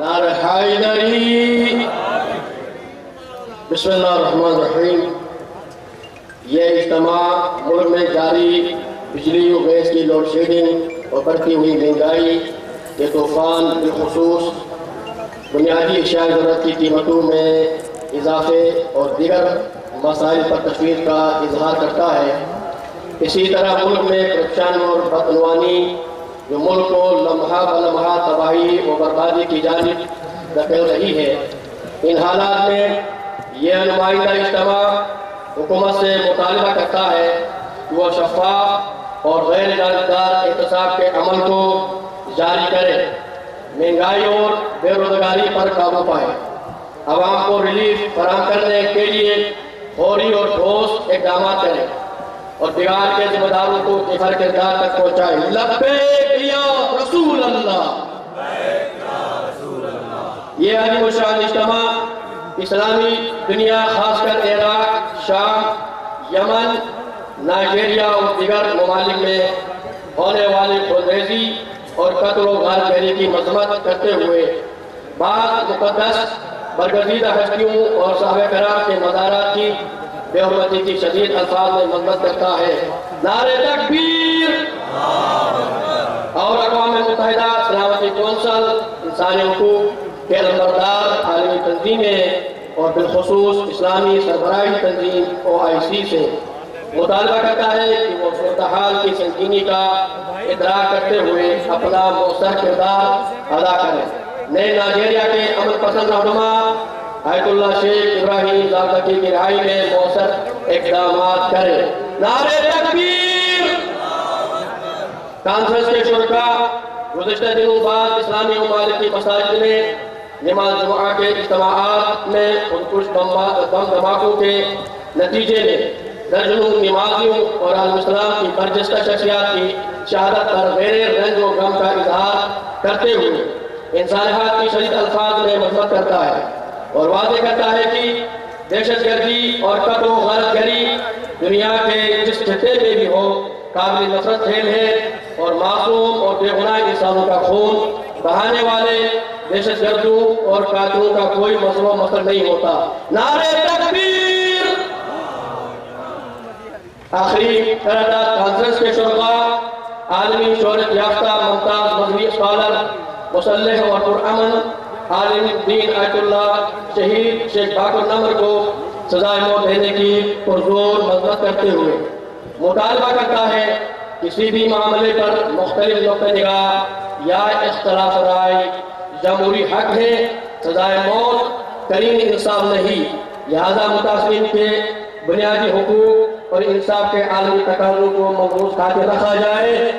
نعرہ حیدری۔ بسم اللہ الرحمن الرحیم۔ یہ اجتماع ملک میں جاری بجلی و گیس کی لوڈ شیڈنگ اور بڑھتی ہوئی مہنگائی کے طوفان، بالخصوص بنیادی اشیاء ضرورت کی قیمتوں میں اضافے اور دیگر مسائل پر تشویش کا اظہار کرتا ہے۔ اسی طرح ملک میں کرپشن اور بدعنوانی جو ملک کو لمحہ بلمحہ تباہی و بربادی کی جانب دھکیل رہی ہے، ان حالات میں یہ نمائندہ اجتماع حکومت سے مطالبہ کرتا ہے کہ وہ شفاف اور غیر جانبدار احتساب کے عمل کو جاری کرے، مہنگائی اور بے روزگاری پر قابو پائے، عوام کو ریلیف فراہم کرنے کے لیے فوری اور ٹھوس اقدامات کرے اور بگاڑ کے ذمہ داروں کو اظہار کردار تک پہنچائے۔ لبیک یا رسول اللہ۔ یہ عظیم الشان اجتماع اسلامی دنیا، خاص کر عراق، شام، یمن، نائجیریا اور دیگر ممالک میں ہونے والی خونریزی اور قتل و غارت گری کی مذمت کرتے ہوئے بعض مقدس برگزیدہ ہستیوں اور صحابہ کرام کے مزارات کی بے حرمتی کی شدید الفاظ میں مذمت کرتا ہے۔ نعرہ تکبیر۔ اور اقوام متحدہ سلامتی کونسل، انسانی حقوق کے نمبردار عالمی تنظیمیں اور بالخصوص اسلامی سربراہی تنظیم OIC سے مطالبہ کرتا ہے کہ وہ صورتحال کی سنگینی کا ادراک کرتے ہوئے اپنا مؤثر کردار ادا کریں، نئے نائجیریا کے امن پسند رہنما آیت اللہ شیخ ابراہیم زاکزکی کی رہائی میں مؤثر اقدامات کریں۔ نعرہ تکبیر۔ کانفرنس کے شرکاء گزشتہ دنوں بعد اسلامی ممالک کی مساجد میں نماز جمعہ کے اجتماعات میں خودکش بم دھماکوں کے نتیجے میں درجنوں نمازیوں اور عالم اسلام کی برجستہ شخصیات کی شہادت پر غیر رنج و غم کا اظہار کرتے ہوئے انسانیت کی شدید الفاظ میں مذمت کرتا ہے اور واضح کرتا ہے کہ دہشت گردی اور قتل و غارت گری دنیا کے جس خطے میں بھی ہو قابل نفرت کھیل ہے اور معصوم اور بے گناہ انسانوں کا خون بہانے والے دہشت گردوں اور قاتلوں کا کوئی مسئلہ و مسئلہ نہیں ہوتا۔ نعرہ تکبیر۔ آخری قرارداد کانفرنس کے شرکاء عالمی شہرت یافتہ ممتاز مذہبی اسکالر، مسلح اور پرامن عالم دین آیت اللہ شہید شیخ باقر نمر کو سزائے موت دینے کی پرزور مذمت کرتے ہوئے مطالبہ کرتا ہے کسی بھی معاملے پر مختلف نقطہ نگاہ یا اختلاف رائے جمہوری حق ہے، سزائے موت ترین انصاف نہیں، لہذا متاثرین کے بنیادی حقوق اور انصاف کے عالمی تقاضوں کو مبعوث خاطر رکھا جائے۔